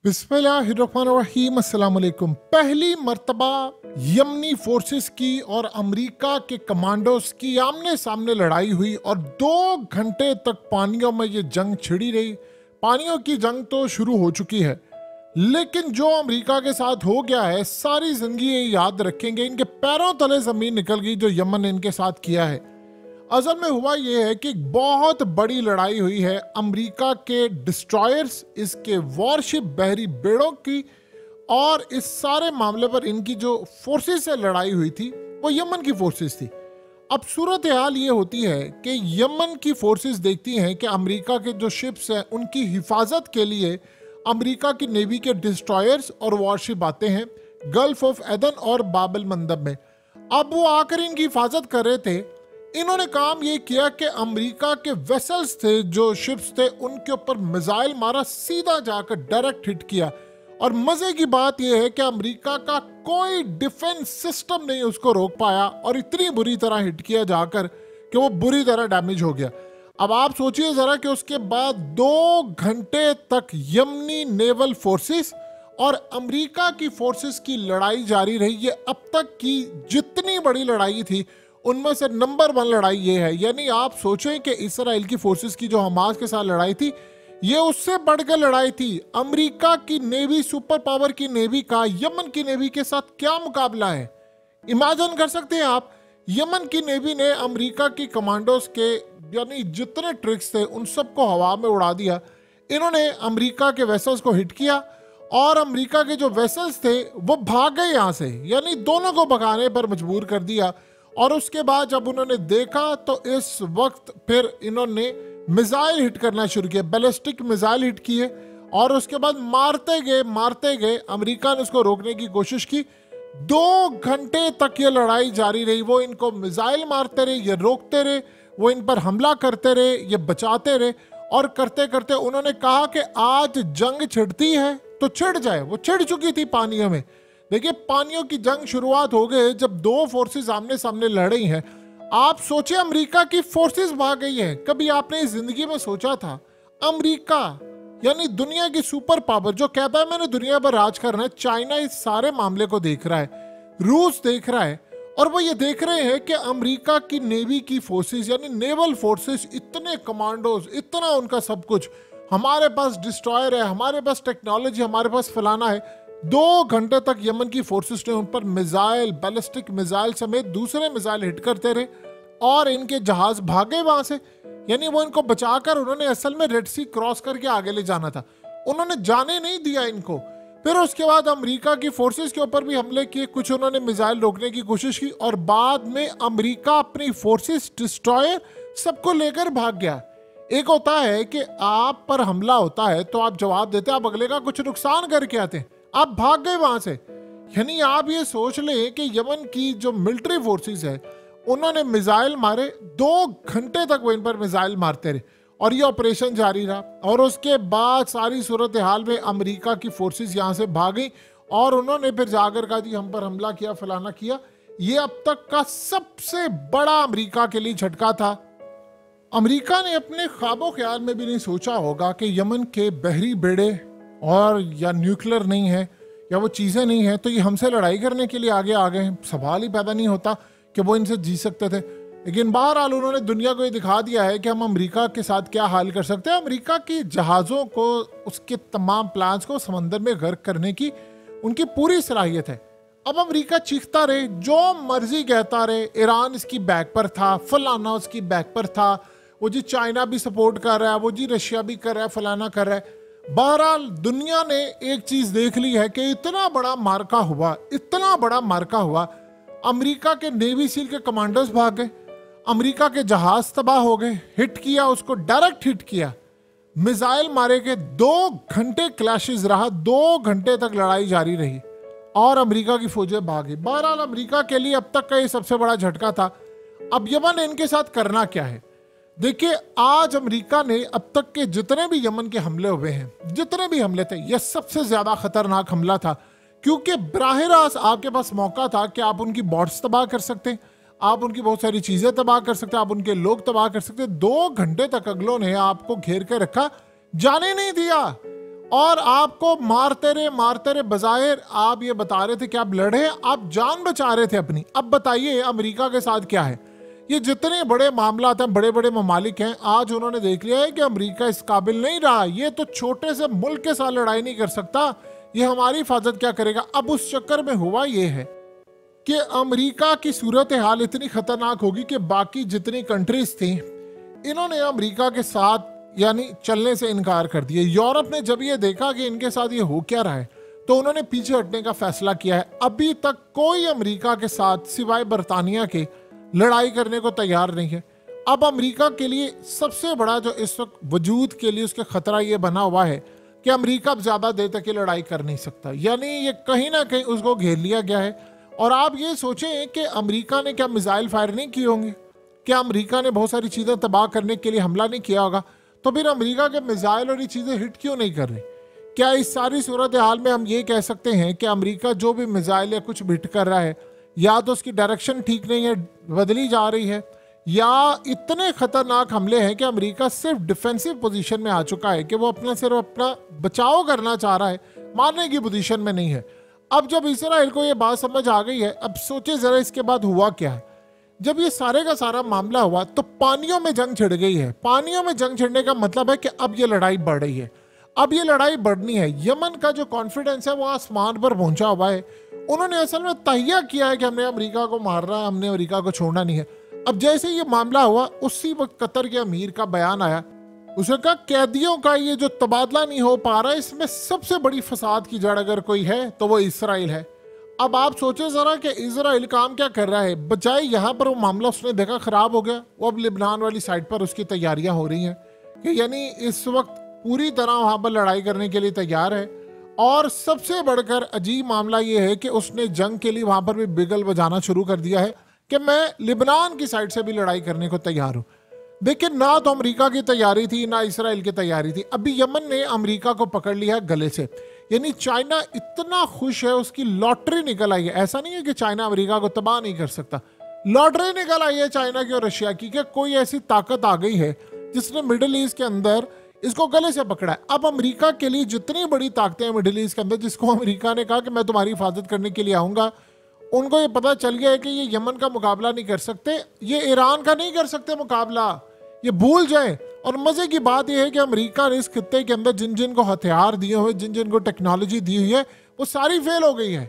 बिस्मिल्लाहिर्रहमानिर्रहीम। अस्सलाम वालेकुम। पहली मर्तबा यमनी फोर्सेस की और अमेरिका के कमांडोज की आमने सामने लड़ाई हुई और 2 घंटे तक पानियों में ये जंग छिड़ी रही। पानियों की जंग तो शुरू हो चुकी है, लेकिन जो अमेरिका के साथ हो गया है सारी जिंदगी ये याद रखेंगे। इनके पैरों तले जमीन निकल गई जो यमन ने इनके साथ किया है। असल में हुआ यह है कि एक बहुत बड़ी लड़ाई हुई है अमेरिका के डिस्ट्रॉयर्स, इसके वॉरशिप बहरी बेड़ों की, और इस सारे मामले पर इनकी जो फोर्सेस से लड़ाई हुई थी वो यमन की फोर्सेस थी। अब सूरत हाल ये होती है कि यमन की फोर्सेस देखती हैं कि अमेरिका के जो शिप्स हैं उनकी हिफाजत के लिए अमेरिका की नेवी के डिस्ट्रॉयर्स और वॉरशिप आते हैं गल्फ ऑफ एदन और बाबल मंदब में। अब वो आकर इनकी हिफाजत कर रहे थे। इन्होंने काम ये किया कि अमेरिका के वेसल्स थे, जो शिप्स थे, उनके ऊपर मिसाइल मारा, सीधा जाकर डायरेक्ट हिट किया। और मजे की बात यह है कि अमेरिका का कोई डिफेंस सिस्टम नहीं उसको रोक पाया और इतनी बुरी तरह हिट किया जाकर कि वो बुरी तरह डैमेज हो गया। अब आप सोचिए जरा कि उसके बाद 2 घंटे तक यमनी नेवल फोर्सेस और अमेरिका की फोर्सेस की लड़ाई जारी रही। ये अब तक की जितनी बड़ी लड़ाई थी उनमें से नंबर 1 लड़ाई ये है। यानी आप सोचें कि इसराइल की फोर्सेस की जो हमास के साथ लड़ाई थी ये उससे बढ़कर लड़ाई थी। अमेरिका की नेवी, सुपर पावर की नेवी का यमन की नेवी के साथ क्या मुकाबला है, इमेजिन कर सकते हैं आप। यमन की नेवी ने अमेरिका की कमांडोज के यानी जितने ट्रिक्स थे उन सबको हवा में उड़ा दिया। इन्होंने अमेरिका के वेसल्स को हिट किया और अमेरिका के जो वेसल्स थे वो भाग गए यहाँ से, यानी दोनों को भगाने पर मजबूर कर दिया। और उसके बाद जब उन्होंने देखा तो इस वक्त फिर इन्होंने मिसाइल हिट करना शुरू किया, बैलिस्टिक मिसाइल हिट किए और उसके बाद मारते गए अमेरिका ने उसको रोकने की कोशिश की। 2 घंटे तक ये लड़ाई जारी रही। वो इनको मिसाइल मारते रहे, ये रोकते रहे, वो इन पर हमला करते रहे, ये बचाते रहे। और करते करते उन्होंने कहा कि आज जंग छिड़ती है तो छिड़ जाए। वो छिड़ चुकी थी पानियों में। देखिए, पानियों की जंग शुरुआत हो गई जब 2 फोर्सेस आमने सामने लड़ रही हैं। आप सोचिए अमेरिका की फोर्सेस भाग गई हैं। कभी आपने इस जिंदगी में सोचा था अमेरिका यानी दुनिया की सुपर पावर जो कहता है मैंने दुनिया पर राज करना है, चाइना इस सारे मामले को देख रहा है, रूस देख रहा है, और वो ये देख रहे हैं कि अमेरिका की नेवी की फोर्सेस यानी नेवल फोर्सेस, इतने कमांडोज, इतना उनका सब कुछ, हमारे पास डिस्ट्रॉयर है, हमारे पास टेक्नोलॉजी, हमारे पास फलाना है। 2 घंटे तक यमन की फोर्सेस ने उन पर मिसाइल, बैलिस्टिक मिसाइल समेत दूसरे मिसाइल हिट करते रहे और इनके जहाज भागे वहां से। यानी वो इनको बचाकर उन्होंने असल में रेड सी क्रॉस करके आगे ले जाना था, उन्होंने जाने नहीं दिया इनको। फिर उसके बाद अमेरिका की फोर्सेस के ऊपर भी हमले किए, कुछ उन्होंने मिसाइल रोकने की कोशिश की और बाद में अमेरिका अपनी फोर्सेस, डिस्ट्रॉयर, सबको लेकर भाग गया। एक होता है कि आप पर हमला होता है तो आप जवाब देते हैं, आप अगले का कुछ नुकसान करके आते हैं, आप भाग गए वहां से। यानी आप ये सोच लें कि यमन की जो मिलिट्री फोर्सेस है उन्होंने मिसाइल मारे, 2 घंटे तक वो इन पर मिसाइल मारते रहे और ये ऑपरेशन जारी रहा। और उसके बाद सारी सूरत हाल में अमेरिका की फोर्सेस यहाँ से भागी और उन्होंने फिर जाकर कहा जी हम पर हमला किया, फलाना किया। ये अब तक का सबसे बड़ा अमेरिका के लिए झटका था। अमेरिका ने अपने ख्वाबो ख्याल में भी नहीं सोचा होगा कि यमन के बहरी बेड़े और या न्यूक्लियर नहीं है या वो चीज़ें नहीं है तो ये हमसे लड़ाई करने के लिए आगे आ गए हैं। सवाल ही पैदा नहीं होता कि वो इनसे जी सकते थे। लेकिन बहरहाल उन्होंने दुनिया को ये दिखा दिया है कि हम अमेरिका के साथ क्या हाल कर सकते हैं। अमेरिका की जहाज़ों को, उसके तमाम प्लान्स को समंदर में गर्क करने की उनकी पूरी सलाहियत है। अब अमेरिका चीखता रहे, जो मर्जी कहता रहे, ईरान इसकी बैक पर था, फलाना उसकी बैक पर था, वो जी चाइना भी सपोर्ट कर रहा है, वो जी रशिया भी कर रहा है, फलाना कर रहा है। बहरहाल दुनिया ने एक चीज देख ली है कि इतना बड़ा मार्का हुआ, अमेरिका के नेवी सील के कमांडर्स भाग गए, अमेरिका के जहाज तबाह हो गए, हिट किया, उसको डायरेक्ट हिट किया, मिसाइल मारे गए, 2 घंटे क्लैशेस रहा, 2 घंटे तक लड़ाई जारी रही और अमेरिका की फौजें भागी। बहरहाल अमेरिका के लिए अब तक का ये सबसे बड़ा झटका था। अब यमन इनके साथ करना क्या है? देखिए, आज अमेरिका ने अब तक के जितने भी यमन के हमले हुए हैं, जितने भी हमले थे, यह सबसे ज्यादा खतरनाक हमला था, क्योंकि बराह रास्त आपके पास मौका था कि आप उनकी बॉर्डर्स तबाह कर सकते हैं, आप उनकी बहुत सारी चीजें तबाह कर सकते हैं, आप उनके लोग तबाह कर सकते हैं। 2 घंटे तक अगलों ने आपको घेर के रखा, जाने नहीं दिया। और आपको मारते रहे बजाय आप ये बता रहे थे कि आप लड़े, आप जान बचा रहे थे अपनी। अब बताइए अमेरिका के साथ क्या है। ये जितने बड़े मामला हैं, बड़े बड़े ममालिक हैं, आज उन्होंने देख लिया है कि अमेरिका इस काबिल नहीं रहा, ये तो छोटे से मुल्क के साथ लड़ाई नहीं कर सकता, ये हमारी हिफाजत क्या करेगा। अब उस चक्कर में हुआ ये है कि अमेरिका की सूरत हाल इतनी खतरनाक होगी कि बाकी जितनी कंट्रीज थी इन्होंने अमेरिका के साथ यानी चलने से इनकार कर दिया। यूरोप ने जब ये देखा कि इनके साथ ये हो क्या रहा है तो उन्होंने पीछे हटने का फैसला किया है। अभी तक कोई अमेरिका के साथ सिवाय बरतानिया के लड़ाई करने को तैयार नहीं है। अब अमेरिका के लिए सबसे बड़ा जो इस वक्त वजूद के लिए उसका खतरा ये बना हुआ है कि अमेरिका अब ज्यादा देर तक ये लड़ाई कर नहीं सकता, यानी ये कहीं ना कहीं उसको घेर लिया गया है। और आप ये सोचें कि अमेरिका ने क्या मिसाइल फायर नहीं किए होंगे, क्या अमेरिका ने बहुत सारी चीजें तबाह करने के लिए हमला नहीं किया होगा, तो फिर अमेरिका के मिसाइल और ये चीजें हिट क्यों नहीं कर रही। क्या इस सारी सूरत हाल में हम ये कह सकते हैं कि अमेरिका जो भी मिसाइल या कुछ भी हिट कर रहा है या तो उसकी डायरेक्शन ठीक नहीं है, बदली जा रही है, या इतने खतरनाक हमले हैं कि अमेरिका सिर्फ डिफेंसिव पोजीशन में आ चुका है कि वो सिर्फ अपना बचाव करना चाह रहा है, मारने की पोजीशन में नहीं है। अब जब इजराइल को ये बात समझ आ गई है, अब सोचे जरा इसके बाद हुआ क्या है। जब ये सारे का सारा मामला हुआ तो पानियों में जंग छिड़ गई है। पानियों में जंग छिड़ने का मतलब है कि अब ये लड़ाई बढ़ रही है, अब ये लड़ाई बढ़नी है। यमन का जो कॉन्फिडेंस है वो आसमान पर पहुंचा हुआ है। उन्होंने असल में तहिया किया है कि हमने अमेरिका को मारना है, हमने अमेरिका को छोड़ना नहीं है। अब जैसे ये मामला हुआ उसी वक्त कतर के अमीर का बयान आया, उसने कहा कैदियों का ये जो तबादला नहीं हो पा रहा है इसमें सबसे बड़ी फसाद की जड़ अगर कोई है तो वो इसराइल है। अब आप सोचे जरा कि इसराइल काम क्या कर रहा है, बजाय यहाँ पर वो मामला उसने देखा खराब हो गया, वो अब लिबनान वाली साइड पर उसकी तैयारियां हो रही हैं कि यानी इस वक्त पूरी तरह वहां पर लड़ाई करने के लिए तैयार है। और सबसे बढ़कर अजीब मामला ये है कि उसने जंग के लिए वहां पर भी बिगल बजाना शुरू कर दिया है कि मैं लिबनान की साइड से भी लड़ाई करने को तैयार हूं। देखिए ना तो अमेरिका की तैयारी थी ना इसराइल की तैयारी थी। अभी यमन ने अमेरिका को पकड़ लिया है गले से, यानी चाइना इतना खुश है, उसकी लॉटरी निकल आई है। ऐसा नहीं है कि चाइना अमेरिका को तबाह नहीं कर सकता, लॉटरी निकल आई है चाइना की और रशिया की कि कोई ऐसी ताकत आ गई है जिसने मिडिल ईस्ट के अंदर इसको गले से पकड़ा है। अब अमेरिका के लिए जितनी बड़ी ताकतें हैं मिडिल ईस्ट के अंदर, जिसको अमेरिका ने कहा कि मैं तुम्हारी हिफाजत करने के लिए आऊंगा, उनको ये पता चल गया है कि ये यमन का मुकाबला नहीं कर सकते, ये ईरान का नहीं कर सकते मुकाबला, ये भूल जाए। और मजे की बात यह है कि अमेरिका ने इस खित्ते के अंदर जिन जिन को हथियार दिए हुए, जिन जिन को टेक्नोलॉजी दी हुई है, वो सारी फेल हो गई है।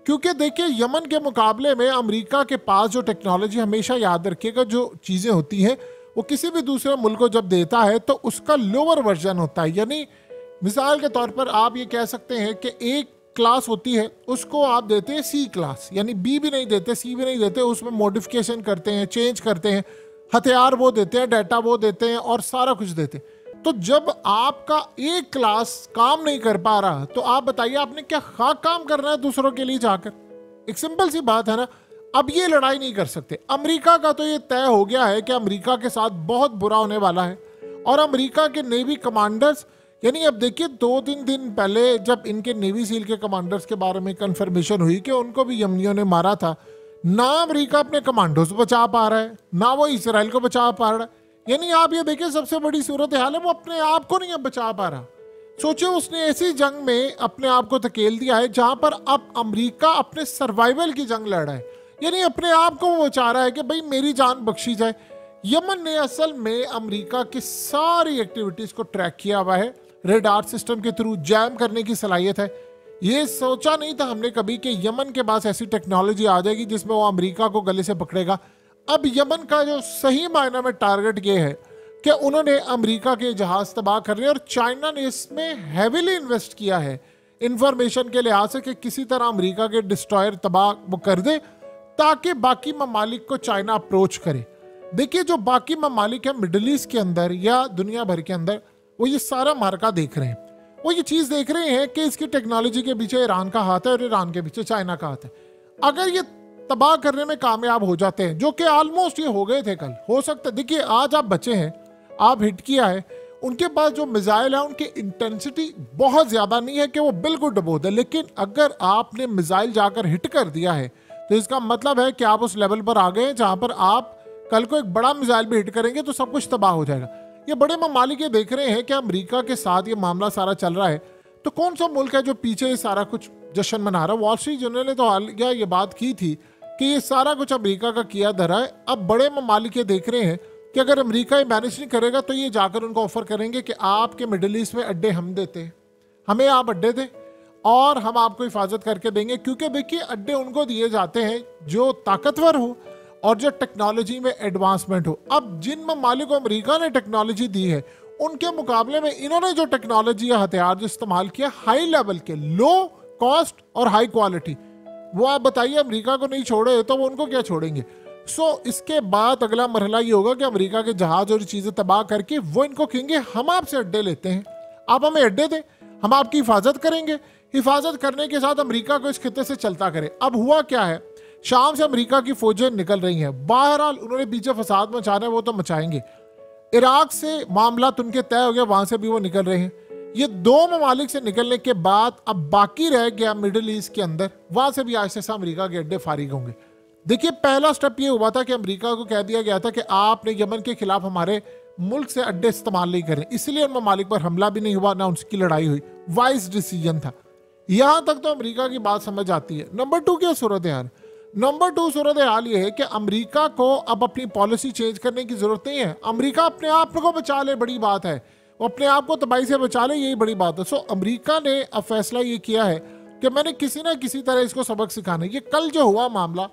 क्योंकि देखिए यमन के मुकाबले में अमेरिका के पास जो टेक्नोलॉजी, हमेशा याद रखिएगा, जो चीजें होती हैं वो किसी भी दूसरे मुल्क को जब देता है तो उसका लोअर वर्जन होता है। यानी मिसाल के तौर पर आप ये कह सकते हैं कि एक क्लास होती है उसको आप देते हैं सी क्लास, यानी बी भी नहीं देते, सी भी नहीं देते, उसमें मॉडिफिकेशन करते हैं, चेंज करते हैं, हथियार वो देते हैं, डाटा वो देते हैं और सारा कुछ देते हैं। तो जब आपका एक क्लास काम नहीं कर पा रहा तो आप बताइए आपने क्या खाक काम करना है दूसरों के लिए जाकर। एक सिंपल सी बात है ना। अब ये लड़ाई नहीं कर सकते। अमेरिका का तो ये तय हो गया है कि अमेरिका के साथ बहुत बुरा होने वाला है। और अमेरिका के नेवी कमांडर्स, यानी अब देखिए 2-3 दिन पहले जब इनके नेवी सील के कमांडर्स के बारे में कंफर्मेशन हुई कि उनको भी यमनियों ने मारा था, ना अमेरिका अपने कमांडोज बचा पा रहा है, ना वो इसराइल को बचा पा रहा है। यानी आप ये देखिए सबसे बड़ी सूरत हाल है, वो अपने आप को नहीं अब बचा पा रहा। सोचिए उसने ऐसी जंग में अपने आप को धकेल दिया है जहां पर अब अमेरिका अपने सर्वाइवल की जंग लड़ रहा है, यानी अपने आप को वो चाह रहा है कि भाई मेरी जान बख्शी जाए। यमन ने असल में अमेरिका की सारी एक्टिविटीज को ट्रैक किया हुआ है, रेडार सिस्टम के थ्रू जैम करने की सलाहियत है। ये सोचा नहीं था हमने कभी कि यमन के पास ऐसी टेक्नोलॉजी आ जाएगी जिसमें वो अमेरिका को गले से पकड़ेगा। अब यमन का जो सही मायने में टारगेट ये है कि उन्होंने अमेरिका के जहाज तबाह कर रहे हैं, और चाइना ने इसमें हैविली इन्वेस्ट किया है इंफॉर्मेशन के लिहाज से कि किसी तरह अमेरिका के डिस्ट्रॉयर तबाह वो कर दे ताकि बाकी ममालिक को चाइना अप्रोच करे। देखिए जो बाकी ममालिक है मिडिल ईस्ट के अंदर या दुनिया भर के अंदर, वो ये सारा मार्का देख रहे हैं, वो ये चीज देख रहे हैं कि इसकी टेक्नोलॉजी के पीछे ईरान का हाथ है और ईरान के पीछे चाइना का हाथ है। अगर ये तबाह करने में कामयाब हो जाते हैं, जो कि ऑलमोस्ट ये हो गए थे कल, हो सकता है देखिए आज आप बचे हैं, आप हिट किया है, उनके पास जो मिसाइल है उनकी इंटेंसिटी बहुत ज्यादा नहीं है कि वो बिल्कुल डबो दे, लेकिन अगर आपने मिसाइल जाकर हिट कर दिया है तो इसका मतलब है कि आप उस लेवल पर आ गए जहां पर आप कल को एक बड़ा मिसाइल भी हिट करेंगे तो सब कुछ तबाह हो जाएगा। ये बड़े ममालिक ये देख रहे हैं कि अमेरिका के साथ ये मामला सारा चल रहा है, तो कौन सा मुल्क है जो पीछे ये सारा कुछ जश्न मना रहा है? वॉल स्ट्रीट जर्नल ने तो हालिया ये बात की थी कि ये सारा कुछ अमेरिका का किया धरा है। अब बड़े ममालिक ये देख रहे हैं कि अगर अमेरिका ये मैनेज नहीं करेगा तो ये जाकर उनको ऑफर करेंगे कि आपके मिडिल ईस्ट में अड्डे हम देते हैं, हमें आप अड्डे दें और हम आपको हिफाजत करके देंगे। क्योंकि देखिए अड्डे उनको दिए जाते हैं जो ताकतवर हो और जो टेक्नोलॉजी में एडवांसमेंट हो। अब जिन ममालिक को अमेरिका ने टेक्नोलॉजी दी है उनके मुकाबले में इन्होंने जो टेक्नोलॉजी या हथियार जो इस्तेमाल किया हाई लेवल के, लो कॉस्ट और हाई क्वालिटी, वो आप बताइए अमेरिका को नहीं छोड़े तो वो उनको क्या छोड़ेंगे? इसके बाद अगला मरहला ये होगा कि अमेरिका के जहाज और चीजें तबाह करके वो इनको कहेंगे हम आपसे अड्डे लेते हैं, आप हमें अड्डे दें, हम आपकी हिफाजत करेंगे। हिफाजत करने के साथ अमेरिका को इस खिते से चलता करे। अब हुआ क्या है, शाम से अमेरिका की फौजें निकल रही हैं। बहरहाल उन्होंने पीछे फसाद मचाना है वो तो मचाएंगे। इराक से मामला उनके तय हो गया, वहां से भी वो निकल रहे हैं। ये दो ममालिक से निकलने के बाद अब बाकी रह गया मिडिल ईस्ट के अंदर, वहां से भी आहिस्ता से अमेरिका के अड्डे फारिग होंगे। देखिए पहला स्टेप ये हुआ था कि अमेरिका को कह दिया गया था कि आपने यमन के खिलाफ हमारे मुल्क से अड्डे इस्तेमाल नहीं करें, इसलिए उन ममालिक पर हमला भी नहीं हुआ, ना उसकी लड़ाई हुई। वाइज डिसीजन था। यहां तक तो अमेरिका की बात समझ आती है। नंबर 2 क्या सूरत हाल? नंबर 2 सूरत हाल ये है कि अमेरिका को अब अपनी पॉलिसी चेंज करने की जरूरत नहीं है। अमेरिका अपने आप को बचा ले, बड़ी बात है, वो अपने आप को तबाही से बचा ले, यही बड़ी बात है। अमेरिका ने अब फैसला ये किया है कि मैंने किसी ना किसी तरह इसको सबक सिखाना है। ये कल जो हुआ मामला,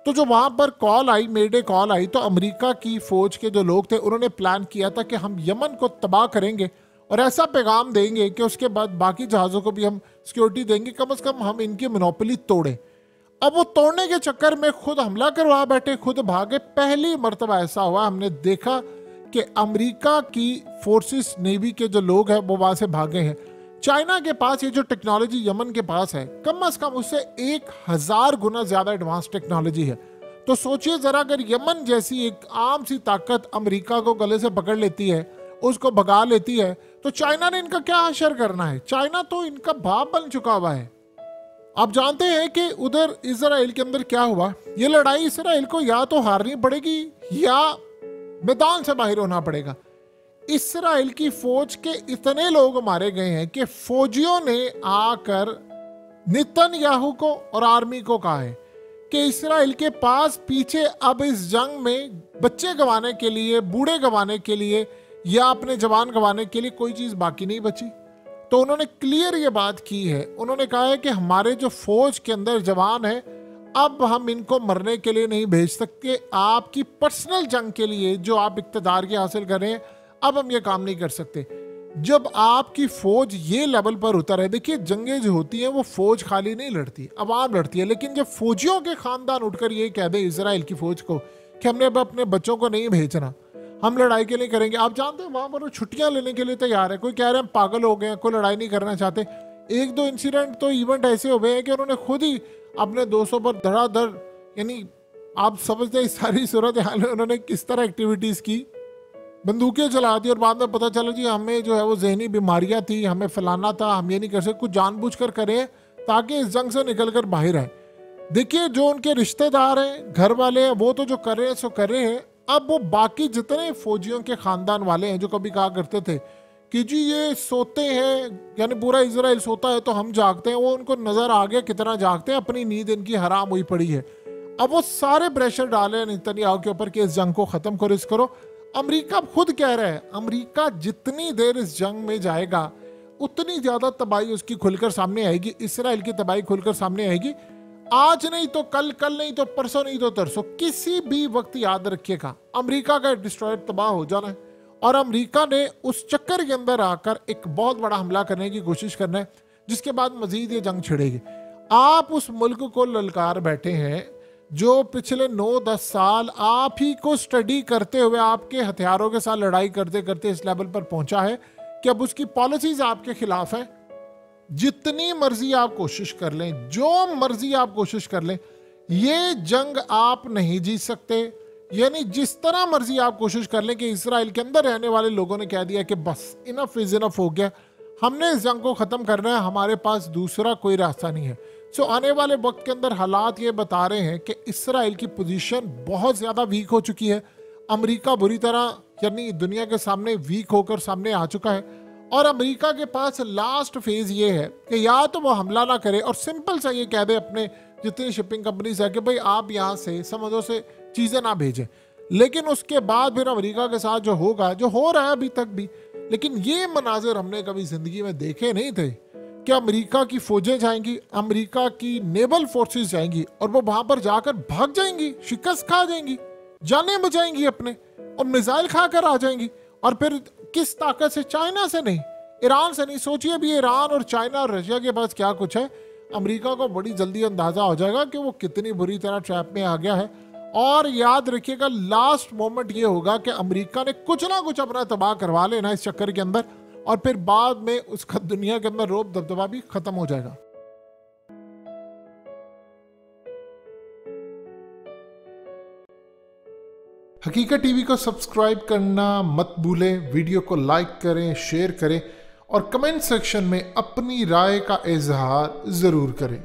तो जो वहां पर कॉल आई, मेडे कॉल आई, तो अमेरिका की फौज के जो लोग थे उन्होंने प्लान किया था कि हम यमन को तबाह करेंगे और ऐसा पैगाम देंगे कि उसके बाद बाकी जहाज़ों को भी हम सिक्योरिटी देंगे, कम से कम हम इनकी मोनोपोली तोड़ें। अब वो तोड़ने के चक्कर में खुद हमला करवा बैठे, खुद भागे। पहली मर्तबा ऐसा हुआ, हमने देखा कि अमेरिका की फोर्सेस नेवी के जो लोग हैं वो वहां से भागे हैं। चाइना के पास ये जो टेक्नोलॉजी यमन के पास है, कम से कम उससे 1000 गुना ज्यादा एडवांस टेक्नोलॉजी है। तो सोचिए जरा, अगर यमन जैसी एक आम सी ताकत अमेरिका को गले से पकड़ लेती है, उसको भगा लेती है, तो चाइना ने इनका क्या असर करना है? चाइना तो इनका बाप बन चुका हुआ है। आप जानते हैं कि उधर इजराइल के अंदर क्या हुआ? ये लड़ाई इजराइल को या तो हारनी पड़ेगी या मैदान से बाहर होना पड़ेगा। इस्राइल की फौज के इतने लोग मारे गए हैं कि फौजियों ने आकर नेतन्याहू को और आर्मी को कहा है कि इस्राइल के पास पीछे अब इस जंग में बच्चे गंवाने के लिए, बूढ़े गंवाने के लिए या अपने जवान गंवाने के लिए कोई चीज बाकी नहीं बची। तो उन्होंने क्लियर ये बात की है, उन्होंने कहा है कि हमारे जो फौज के अंदर जवान है, अब हम इनको मरने के लिए नहीं भेज सकते, आपकी पर्सनल जंग के लिए जो आप इक्तदार की हासिल कर रहे हैं, अब हम ये काम नहीं कर सकते। जब आपकी फौज ये लेवल पर उतर है, देखिए जंगें जो होती हैं वो फौज खाली नहीं लड़ती, अवाम लड़ती है। लेकिन जब फौजियों के खानदान उठकर ये कह दे इजराइल की फौज को कि हमने अब अपने बच्चों को नहीं भेजना, हम लड़ाई के लिए करेंगे। आप जानते हैं वहां पर वो छुट्टियां लेने के लिए तैयार है। कोई कह रहे हैं हम पागल हो गए हैं, कोई लड़ाई नहीं करना चाहते। 1-2 इंसिडेंट तो इवेंट ऐसे हो गए हैं कि उन्होंने खुद ही अपने दोस्तों पर धड़ाधड़, यानी आप समझते हैं इस सारी सूरत हाल में उन्होंने किस तरह एक्टिविटीज की, बंदूकें चला दी और बाद में पता चला जी हमें जो है वो जहनी बीमारियां थी, हमें फलाना था, हम ये नहीं कर सकते। कुछ जानबूझकर करें ताकि इस जंग से निकल कर बाहर आए। देखिए जो उनके रिश्तेदार हैं, घर वाले हैं, वो तो जो कर रहे हैं सो कर रहे हैं। अब वो बाकी जितने फौजियों के खानदान वाले हैं जो कभी कहा करते थे कि जी ये सोते हैं, यानी पूरा इजराइल सोता है तो हम जागते हैं, वो उनको नजर आ गया कितना जागते हैं, अपनी नींद इनकी हराम हुई पड़ी है। अब वो सारे प्रेशर डाले नेतन्याहू के ऊपर कि इस जंग को खत्म करो, इस करो। अमेरिका खुद कह रहा है, अमेरिका जितनी देर इस जंग में जाएगा उतनी ज्यादा तबाही उसकी खुलकर सामने आएगी, इसराइल की तबाही खुलकर सामने आएगी। आज नहीं तो कल, कल नहीं तो परसों, नहीं तो तरसों, किसी भी वक्त याद रखिएगा अमेरिका का डिस्ट्रॉयर तबाह हो जाना है। और अमेरिका ने उस चक्कर के अंदर आकर एक बहुत बड़ा हमला करने की कोशिश करना है, जिसके बाद मजीद ये जंग छिड़ेगी। आप उस मुल्क को ललकार बैठे हैं जो पिछले 9-10 साल आप ही को स्टडी करते हुए आपके हथियारों के साथ लड़ाई करते करते इस लेवल पर पहुंचा है कि अब उसकी पॉलिसीज आपके खिलाफ है। जितनी मर्जी आप कोशिश कर लें, जो मर्जी आप कोशिश कर लें, ये जंग आप नहीं जीत सकते। यानी जिस तरह मर्जी आप कोशिश कर लें कि इसराइल के अंदर रहने वाले लोगों ने कह दिया कि बस इनफ इज इनफ हो गया, हमने इस जंग को खत्म करना है, हमारे पास दूसरा कोई रास्ता नहीं है। आने वाले वक्त के अंदर हालात ये बता रहे हैं कि इसराइल की पोजीशन बहुत ज्यादा वीक हो चुकी है। अमेरिका बुरी तरह यानी दुनिया के सामने वीक होकर सामने आ चुका है और अमेरिका के पास लास्ट फेज ये है कि या तो वो हमला ना करे और सिंपल सा ये कह दे अपने जितनी शिपिंग कंपनीज है कि भाई आप यहाँ से समुद्रों से चीज़ें ना भेजें, लेकिन उसके बाद फिर अमेरिका के साथ जो होगा, जो हो रहा है अभी तक भी, लेकिन ये मनाजिर हमने कभी जिंदगी में देखे नहीं थे कि अमेरिका की फौजें जाएंगी, अमेरिका की नेवल फोर्सेस जाएंगी और वो वहां पर जाकर भाग जाएंगी, शिकस्त खा जाएंगी, जाने बचाएंगी अपने और मिसाइल खाकर आ जाएंगी। और फिर किस ताकत से? चाइना से नहीं, ईरान से नहीं। सोचिए अभी ईरान और चाइना और रशिया के पास क्या कुछ है। अमेरिका को बड़ी जल्दी अंदाजा हो जाएगा कि वो कितनी बुरी तरह ट्रैप में आ गया है। और याद रखिएगा लास्ट मोमेंट ये होगा कि अमेरिका ने कुछ ना कुछ अपना तबाह करवा लेना इस चक्कर के अंदर, और फिर बाद में उसका दुनिया के अंदर रौब दबदबा भी खत्म हो जाएगा। हकीकत टीवी को सब्सक्राइब करना मत भूलें, वीडियो को लाइक करें, शेयर करें और कमेंट सेक्शन में अपनी राय का इजहार जरूर करें।